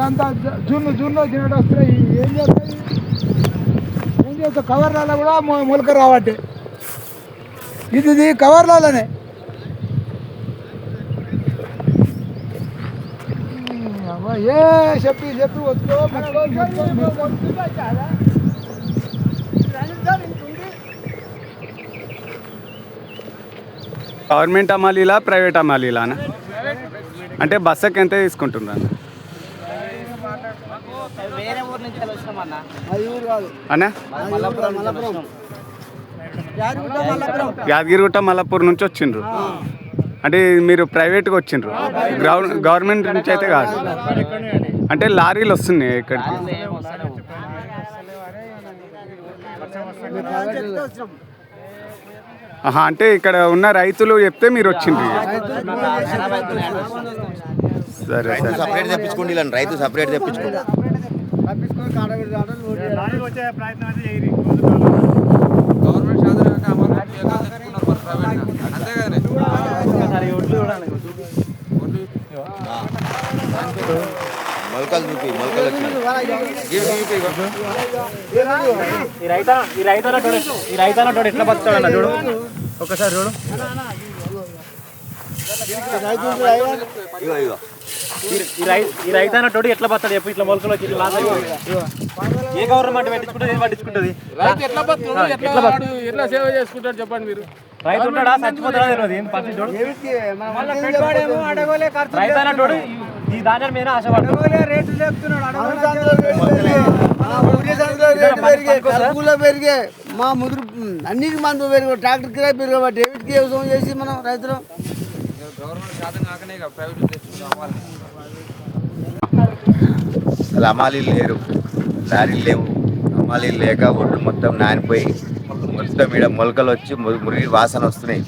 ఇదంతా జున్ను తినడం వస్తాయి. ఏం చేస్తావు కవర్లలో కూడా మొలక రావట్టే. ఇది కవర్లలోనే ఏ చెప్పి వస్తూ గవర్నమెంట్ అమ్మాలీలా ప్రైవేట్ అమ్మాలీలానా? అంటే బస్సుకి ఎంత తీసుకుంటున్నారు అన్న? యాదగిరిగుట్ట మల్లపూర్ నుంచి వచ్చిండ్రు. అంటే మీరు ప్రైవేట్గా వచ్చిండ్రు, గవర్నమెంట్ నుంచి అయితే కాదు. అంటే లారీలు వస్తున్నాయి ఇక్కడికి. అంటే ఇక్కడ ఉన్న రైతులు చెప్తే మీరు వచ్చిండ్రు. సరే సరే, సపరేట్ తెప్పించుకోండి, రైతు సపరేట్ తెప్పించుకోండి. మొలకలు చూపి, మొలకలు ఈ రైతన్నోడు ఎట్లా బతుకుతాడన్న చూడు ఒకసారి చూడు. ఈ రైతన్నోడు ఎట్లా బతాడు చెప్పు. ఇట్లా మొలకలు వచ్చి ఏ గవర్నమెంట్ పట్టించుకుంటుంది? ఎట్లా సేవ చేసుకుంటారు చెప్పండి మీరు. రైతు ఉంటాడా చచ్చిపోతాడా తెలియదు. ఏం పరిస్థితి చూడు. రైతన్నోడు ఈ ధాన్యం మీద ఆశపడతాడు. పెరిగే మా ముదురు అన్నిటి మందు పెరిగే, ట్రాక్టర్ కిరాయి పెరిగబట్టి ఏమిటికి వ్యవసాయం చేసి మనం రైతులు అసలు అమ్మాలీలు లేరు, లారీలు లేవు. అమ్మాలీలు లేక ఒడ్లు మొత్తం నానిపోయి మొత్తం ఈడ మొలకలు వచ్చి మురిగి వాసన వస్తున్నాయి.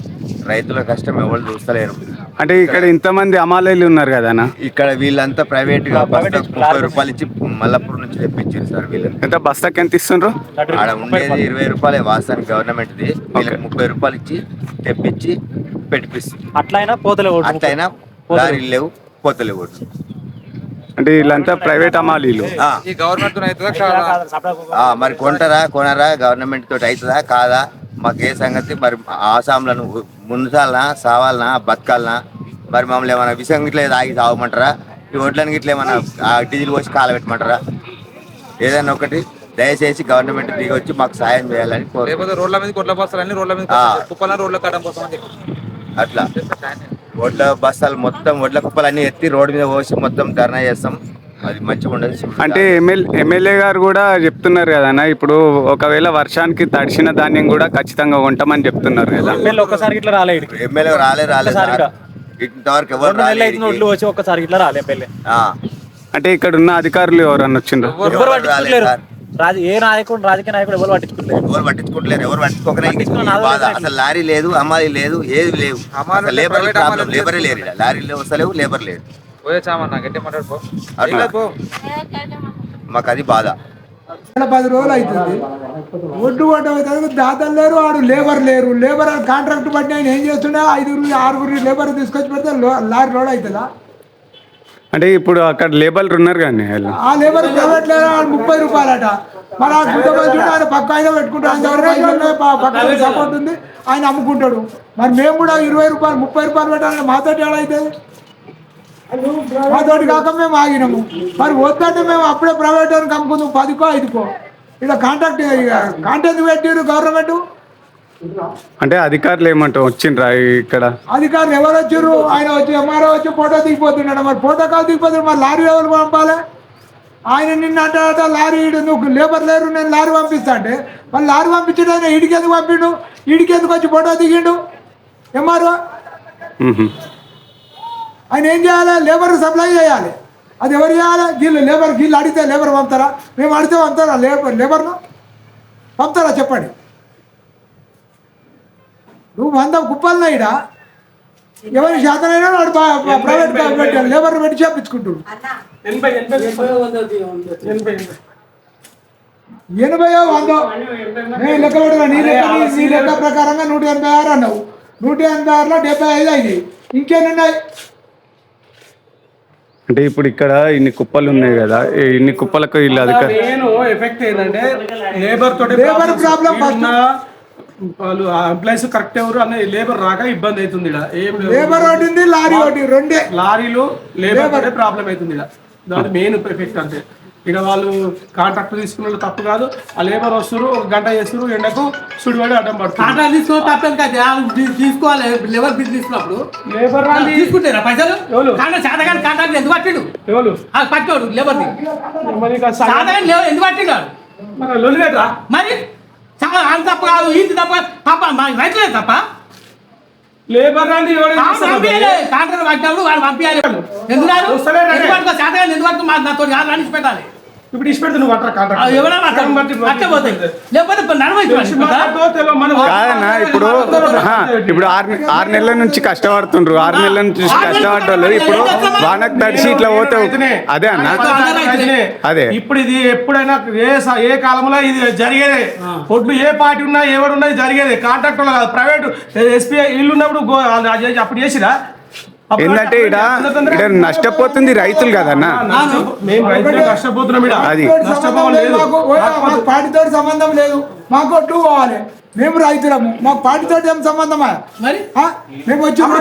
రైతుల కష్టం ఎవరు చూస్తలేరు. అంటే ఇక్కడ ఇంతమంది అమ్మాలీలు ఉన్నారు కదా అన్న? ఇక్కడ వీళ్ళంతా ప్రైవేట్ గా 30 రూపాయలు ఇచ్చి మల్లపూర్ నుంచి తెప్పించారు సార్. వీళ్ళు ఎంత బస్తాకి ఎంత ఇస్తుండ్రు? ఆడ ఉండేది 20 రూపాయలే వాస్తవానికి గవర్నమెంట్ది. వీళ్ళకి 30 రూపాయలు ఇచ్చి తెప్పించి పెట్టిపిస్తుంది. అట్లయినా పోతలేవు, అట్లయినా లారీలు లేవు, పోతలేవు. అంటే వీళ్ళంతా ప్రైవేట్ అమ్మాలీలు. మరి కొనరా గవర్నమెంట్ తోటి అవుతుందా కాదా మాకు ఏ సంగతి? మరి ఆసాంలను ముందుసాలనా సావాలనా బతకాలనా? మరి మమ్మల్ని ఏమైనా విషయం గిట్ల తాగి తాగమంటారా? ఈ ఒడ్లని గిట్ల ఏమైనా డీజిల్ పోసి కాలబెట్టమంటారా? ఏదైనా ఒకటి దయచేసి గవర్నమెంట్ దిగి వచ్చి మాకు సాయం చేయాలని అట్లా ఒడ్ల బస్తాలు మొత్తం ఒడ్ల కుప్పలన్నీ ఎత్తి రోడ్డు మీద పోసి మొత్తం ధర్నా చేస్తాం. అది మంచిగా ఉండదు. అంటే ఎమ్మెల్యే గారు కూడా చెప్తున్నారు కదన్నా, ఇప్పుడు ఒకవేళ వర్షానికి తడిసిన ధాన్యం కూడా ఖచ్చితంగా కొంటామని చెప్తున్నారు కదా. ఒక్కసారి ఇట్లా రాలేదు, ఎమ్మెల్యే రాలేదు ఇంతవరకు ఎవరు రాలేదు. వచ్చి ఒక్కసారి ఇట్లా రాలే ఎమ్మెల్యే. అంటే ఇక్కడ ఉన్న అధికారులు ఎవరన్నా వచ్చిండ్రు? ఏ నాయకుడు రాజకీయ నాయకుడు ఎవరు పట్టించుకుంటలేరు. ఎవరు పట్టించుకోవట్లేదు. అసలు లారీ లేదు, అమ్మాయి లేదు, ఏది లేవు. లేబర్ ప్రాబ్లం, లేబరే లేరు. లారీలు వస్తలేవు, లేబర్ లేదు. మాకు అది బాధ. 10 రోజులు అవుతుంది. ఒడ్డు అవుతుంది, దాతలు లేరు, వాడు లేబర్ లేరు. లేబర్ కాంట్రాక్ట్ బట్టి ఆయన ఏం చేస్తున్నా 5-6 లేబర్ తీసుకొచ్చి పెడితే లారీ లోడ్ అవుతుందా? అంటే ఇప్పుడు అక్కడ లేబర్లు ఉన్నారు కానీ ఆ లేబర్ ప్రైవేట్ లేరు, 30 రూపాయలట. మరి ఆ గుంటమంది ఆయన పక్క ఆయన పెట్టుకుంటాడు, పక్క సపోర్ట్ ఉంది, ఆయన అమ్ముకుంటాడు. మరి మేము కూడా 20 రూపాయలు 30 రూపాయలు పెట్టాలని మాతోటి ఎలా అవుతుంది? మాతోటి కాక మేము ఆగినాము. మరి వద్దంటే మేము అప్పుడే ప్రైవేట్ అని కమ్ముకుందాం 10కో 5కో. ఇలా కాంట్రాక్ట్ పెట్టారు గవర్నమెంట్. అంటే అధికారులు ఏమంటారు వచ్చిండ్రా ఇక్కడ? అధికారులు ఎవరు వచ్చారు? ఆయన వచ్చి ఎంఆర్ఓ వచ్చి ఫోటో దిగిపోతున్నాడు. మరి ఫోటో కాల్ దిగిపోతున్నాడు, మరి లారీ ఎవరు పంపాలి? ఆయన నిన్న అంటే లారీ నువ్వు లేబర్ లేరు, నేను లారీ పంపిస్తా అంటే మరి లారీ పంపించాడు. ఆయన ఇడికెందుకు పంపిండు? ఇడికెందుకు వచ్చి ఫోటో దిగిండు ఎంఆర్ఓ? ఆయన ఏం చేయాలి? లేబర్ సప్లై చేయాలి. అది ఎవరు చేయాలి? గీళ్ళు అడిగితే లేబర్ పంపుతారా? మేము అడిగితే పంపుతారా? లేబర్ను పంపుతారా చెప్పండి? నువ్వు 100 కుప్పలన్నా ఇడా ఎవరి శాతనైనా వాడు ప్రైవేట్ పెట్టాడు, లేబర్ పెట్టి చేపించుకుంటాడు. 80-100 నేను లెక్క పెడతా. నీ లెక్క ప్రకారంగా 186 అన్నావు. 186లో 75 అయింది. ఇంకేమున్నాయి? అంటే ఇప్పుడు ఇక్కడ ఇన్ని కుప్పలు ఉన్నాయి కదా, ఇన్ని కుప్పలకు వీళ్ళు అధికారులు నేను ఎఫెక్ట్ ఏంటంటే లేబర్ తోటి లేబర్ ప్రాబ్లం ఫస్ట్. వాళ్ళు ఎంప్లాయీస్ కరెక్ట్ ఎవరు అనే లేబర్ రాక ఇబ్బంది అవుతుంది ఇక్కడ. ఏం లేదు. లేబర్ ఒకటి ఉంది, లారీ ఒకటి, రెండే. లారీలు లేబర్ తోటే ప్రాబ్లం అవుతుంది ఇక్కడ. దాని మెయిన్ ఎఫెక్ట్ అంటే ఇక్కడ వాళ్ళు కాంట్రాక్ట్ తీసుకున్న వాళ్ళు తప్పు కాదు. ఆ లేబర్ వస్తారు, ఒక గంట చేస్తారు, ఎండకు సుడివాడి అడ్డం పడుతుంది. కాంట్రాక్ట్ తీసుకో తప్పేం కాదు, తీసుకోవాలి. లెవెల్ బిల్ తీసుకున్నప్పుడు లేబర్ రాని తీసుకుంటారా పైసలు? ఎవరు? శాతగాని కాంట్రాక్ట్ ఎందుకు పట్టిండు? ఎవరు పట్టినోడు లేబర్ మరి ఇక శాతగాని ఎందుకు పట్టిండు? మరి లొల్లిగట్రా మరి ఆయన తప్ప కాదు, ఈయన తప్ప తప్ప రైతులే తప్ప. లేబర్ రాని కాంట్రాక్ట్ పట్టినప్పుడు వాళ్ళు పంపించాలి. ఎందుకు శాతగాని ఎందుకు పట్టుకో నాతో రాణించి పెట్టాలి. ఇప్పుడు ఇచ్చి పెడితే నువ్వు అట్రా కాంట్రాక్ట్ ఎవరైనా పోతాయి, లేకపోతే కాదన్నా. ఇప్పుడు ఇప్పుడు 6 నెలల నుంచి కష్టపడుతుండ్రు, 6 నెలల నుంచి కష్టపడ్డారు. ఇప్పుడు వానకు తడిసి ఇట్లా పోతే అదే అన్న, అదే ఇప్పుడు ఇది ఎప్పుడైనా ఏ కాలంలో ఇది జరిగేదే. ఒడ్లు ఏ పార్టీ ఉన్నా ఎవడున్నా ఇది జరిగేది. కాంట్రాక్ట్ కాదు, ప్రైవేట్ ఎస్పీ ఇల్లు ఉన్నప్పుడు అప్పుడు చేసిరా. ఏంటంటే ఇక్కడ నష్టపోతుంది రైతులు కదన్నా. మేము రైతులు నష్టపోతున్నాం. అది మాకు పార్టీతో సంబంధం లేదు, మాకు ఒడ్డు పోవాలి. మేము రైతులము, మాకు పార్టీతో ఏం సంబంధమా? మరి మేము వచ్చి ఇప్పుడు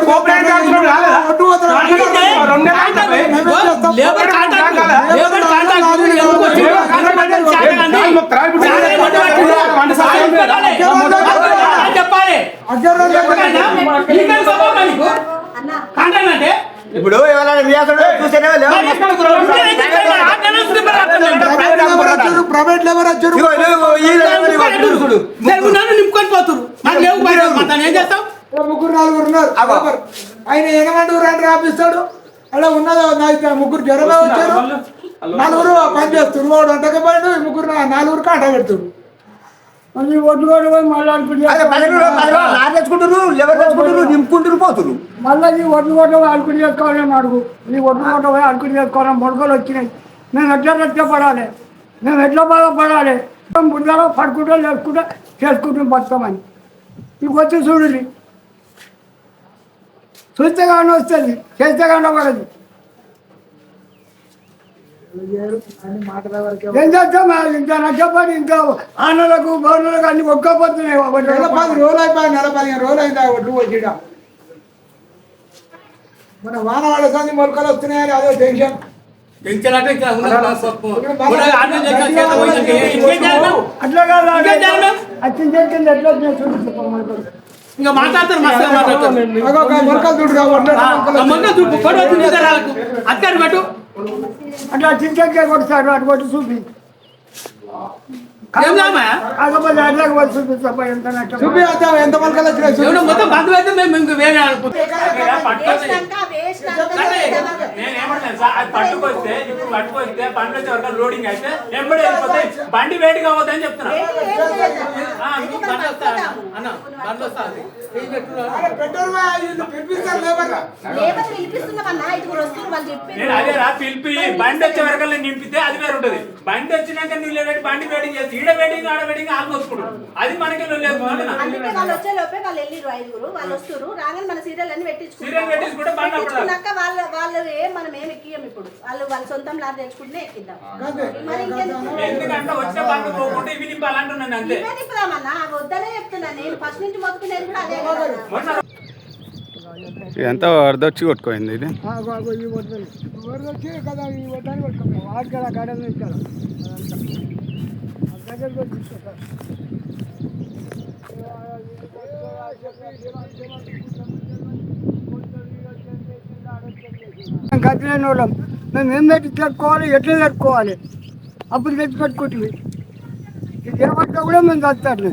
ప్రైవేట్ లేబర్ వచ్చారు, నింపుకొని పోతున్నారు. ఏం చేస్తాం? 3-4 ఉన్నారు. ఆయన ఎనమంటూ రండి రాపిస్తాడు. అలా ఉన్నది 3 జ్వరమే వచ్చారు, 4 పని చేస్తారు. వాడు వంటకి పోయాడు, 4 కాట పెడుతున్నారు. మళ్ళీ ఒడ్డు కూడా పోయి మళ్ళీ నింపుకుంటారు పోతురు. మళ్ళీ నీ ఒడ్డు కూడా అనుకుని చేసుకోవాలని అడుగు. నీ ఒడ్డు కూడా పోయి అనుకుని చేసుకోవాలని మొడకలు వచ్చినాయి. మేము ఎట్లా పడాలి, మేము ఎట్లా బాధపడాలి? బుడ్డలో పడుకుంటూ చేసుకుంటూ బతామని నీకు వచ్చి చూడండి. చూస్తే కానీ వస్తుంది, చేస్తే కానీ ఒకటి. ఏం చేస్తాం? ఇంకా నచ్చపడి ఇంకా ఆనలకు గవర్నర్లకు అన్ని ఒక్కపోతున్నాయి. 10 రోజులు అయిపోయి, 15 రోజులు అయింది ఆ ఒడ్డు వచ్చిట. మన వానవాళ్ళ సంది మొలకలు వస్తున్నాయని అదో టెన్షన్. అట్లా కాదు, ఇంకా మాట్లాడతారు మొలకలు చూడు అక్కడ పెట్టు. అట్లా చింతకే కొడతాడు, అటు కొట్టి చూపి కాకపోతే అట్లా కొట్టి చూపిస్తా. ఎంత మొలకలు వచ్చినాయి మొత్తం బంధువు అయితే మేము ఇంక వేరే లోడింగ్ అయితే బండి వేడి కావద్దని చెప్తున్నా. అదేరా పిలిపి బండి వచ్చే వరకు నింపితే అది వేరు ఉంటుంది. బండి వచ్చినాక నీళ్ళు పెట్టి బండి వెయిటింగ్ చేసి ఈడ వెయిటింగ్ ఆడ వెయిటింగ్ ఆల్మోస్ట్ అది మనకి లేదు. వాళ్ళు వచ్చే లోపే వాళ్ళు వెళ్ళిరు 5 వాళ్ళు వస్తారు రాగానే మన సీరియల్ అన్ని పెట్టించుకుంటే వాళ్ళు మనం ఏం ఎక్కియం. ఇప్పుడు వాళ్ళ సొంతం లారీ తెచ్చుకుంటే ఎక్కిద్దాం. ఎందుకంటే వచ్చిన బండి పోకుండా ఇవి నింపాలంటున్నాను అంతే. ఇవే నింపుదామన్నా, వద్దనే చెప్తున్నా. నేను ఫస్ట్ నుంచి మొత్తుకునేది కూడా అదే. ఎంత వరదొచ్చి కొట్టుకోయింది ఇది. వరదొచ్చి కదా ఈ వడ్డాన్ని కొట్టుకోవాలి. వాడు కదా గడం ఇచ్చారు దగ్గరికి వచ్చి కట్టలేని వాళ్ళం. మేము ఏం పెట్టి తెచ్చుకోవాలి, ఎట్లా తెచ్చుకోవాలి? అప్పుడు తెచ్చి పెట్టుకుంటుంది. ఈ దేవత కూడా మేము చదువుతారు.